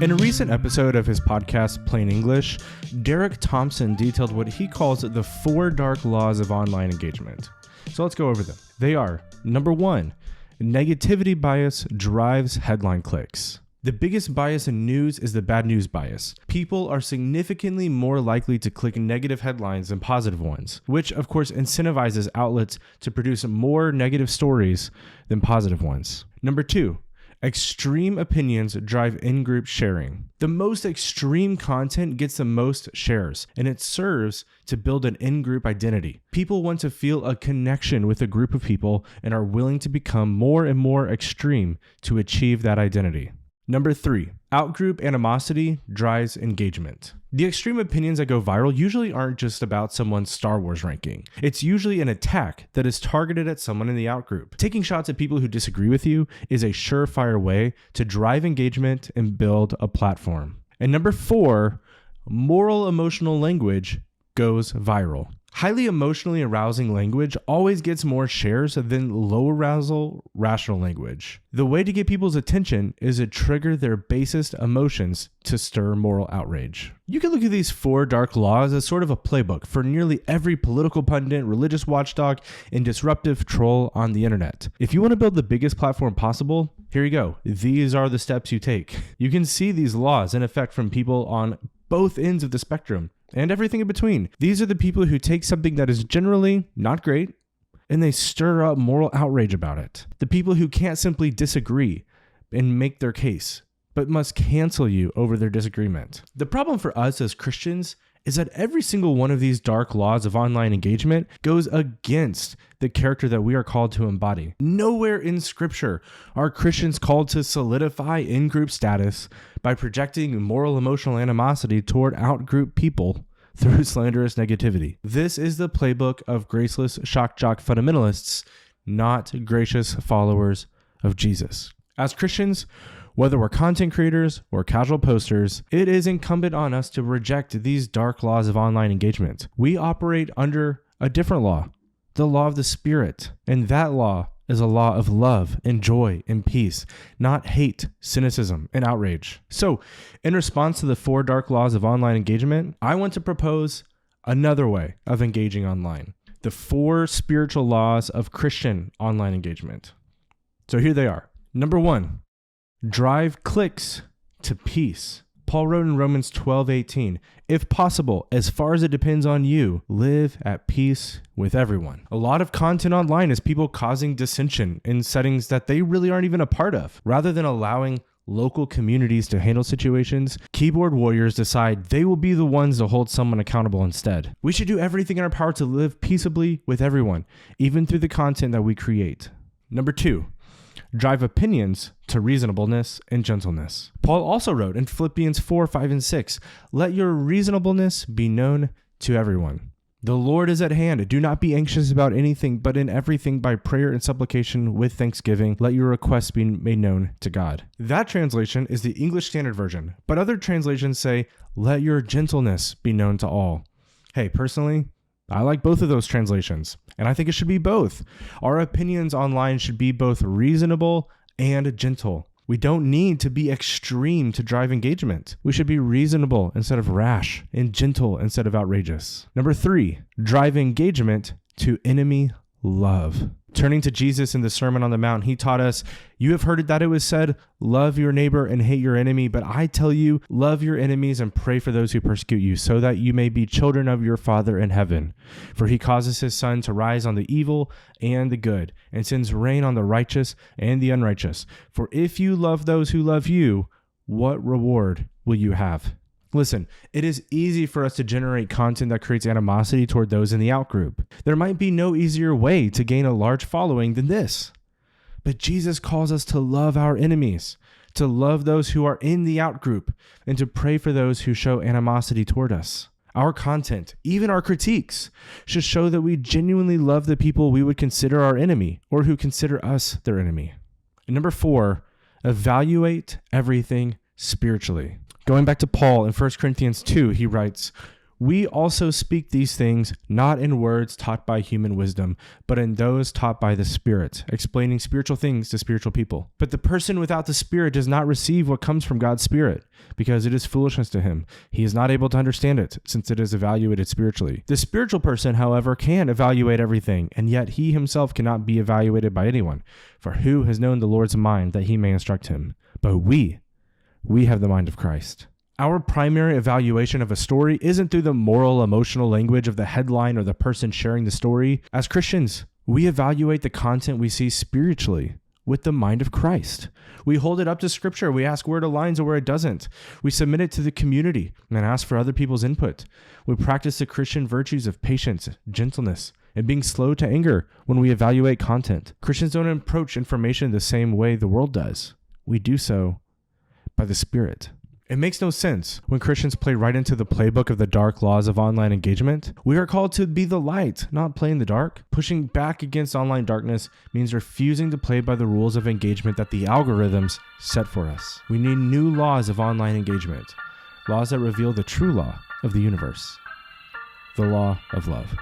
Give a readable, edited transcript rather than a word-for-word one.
In a recent episode of his podcast, Plain English, Derek Thompson detailed what he calls the 4 dark laws of online engagement. So let's go over them. They are, number 1, negativity bias drives headline clicks. The biggest bias in news is the bad news bias. People are significantly more likely to click negative headlines than positive ones, which of course incentivizes outlets to produce more negative stories than positive ones. Number 2, extreme opinions drive in-group sharing. The most extreme content gets the most shares, and it serves to build an in-group identity. People want to feel a connection with a group of people and are willing to become more and more extreme to achieve that identity. Number 3, outgroup animosity drives engagement. The extreme opinions that go viral usually aren't just about someone's Star Wars ranking. It's usually an attack that is targeted at someone in the outgroup. Taking shots at people who disagree with you is a surefire way to drive engagement and build a platform. And number 4, moral emotional language goes viral. Highly emotionally arousing language always gets more shares than low arousal rational language. The way to get people's attention is to trigger their basest emotions to stir moral outrage. You can look at these 4 dark laws as sort of a playbook for nearly every political pundit, religious watchdog, and disruptive troll on the internet. If you want to build the biggest platform possible, here you go. These are the steps you take. You can see these laws in effect from people on both ends of the spectrum and everything in between. These are the people who take something that is generally not great and they stir up moral outrage about it. The people who can't simply disagree and make their case, but must cancel you over their disagreement. The problem for us as Christians is that every single one of these dark laws of online engagement goes against the character that we are called to embody. Nowhere in Scripture are Christians called to solidify in-group status by projecting moral emotional animosity toward out-group people through slanderous negativity. This is the playbook of graceless shock jock fundamentalists, not gracious followers of Jesus. As Christians, whether we're content creators or casual posters, it is incumbent on us to reject these dark laws of online engagement. We operate under a different law, the law of the Spirit, and that law is a law of love and joy and peace, not hate, cynicism, and outrage. So, in response to the 4 dark laws of online engagement, I want to propose another way of engaging online, the 4 spiritual laws of Christian online engagement. So here they are. Number 1, drive clicks to peace. Paul wrote in Romans 12:18, if possible, as far as it depends on you, live at peace with everyone. A lot of content online is people causing dissension in settings that they really aren't even a part of. Rather than allowing local communities to handle situations, keyboard warriors decide they will be the ones to hold someone accountable instead. We should do everything in our power to live peaceably with everyone, even through the content that we create. Number 2, drive opinions to reasonableness and gentleness. Paul also wrote in Philippians 4:5 and 6, let your reasonableness be known to everyone. The Lord is at hand. Do not be anxious about anything, but in everything by prayer and supplication with thanksgiving, let your requests be made known to God. That translation is the English Standard Version, but other translations say, let your gentleness be known to all. Hey, personally, I like both of those translations, and I think it should be both. Our opinions online should be both reasonable and gentle. We don't need to be extreme to drive engagement. We should be reasonable instead of rash and gentle instead of outrageous. Number 3, drive engagement to enemy love. Turning to Jesus in the Sermon on the Mount, he taught us, you have heard it that it was said, love your neighbor and hate your enemy, but I tell you, love your enemies and pray for those who persecute you, so that you may be children of your Father in heaven. For he causes his sun to rise on the evil and the good, and sends rain on the righteous and the unrighteous. For if you love those who love you, what reward will you have? Listen, it is easy for us to generate content that creates animosity toward those in the outgroup. There might be no easier way to gain a large following than this. But Jesus calls us to love our enemies, to love those who are in the outgroup, and to pray for those who show animosity toward us. Our content, even our critiques, should show that we genuinely love the people we would consider our enemy, or who consider us their enemy. And number 4, evaluate everything spiritually. Going back to Paul in 1 Corinthians 2, he writes, We also speak these things not in words taught by human wisdom, but in those taught by the Spirit, explaining spiritual things to spiritual people. But the person without the Spirit does not receive what comes from God's Spirit, because it is foolishness to him. He is not able to understand it, since it is evaluated spiritually. The spiritual person, however, can evaluate everything, and yet he himself cannot be evaluated by anyone. For who has known the Lord's mind that he may instruct him? But we have the mind of Christ. Our primary evaluation of a story isn't through the moral, emotional language of the headline or the person sharing the story. As Christians, we evaluate the content we see spiritually with the mind of Christ. We hold it up to Scripture. We ask where it aligns or where it doesn't. We submit it to the community and ask for other people's input. We practice the Christian virtues of patience, gentleness, and being slow to anger when we evaluate content. Christians don't approach information the same way the world does. We do so by the Spirit. It makes no sense when Christians play right into the playbook of the dark laws of online engagement. We are called to be the light, not play in the dark. Pushing back against online darkness means refusing to play by the rules of engagement that the algorithms set for us. We need new laws of online engagement, laws that reveal the true law of the universe, the law of love.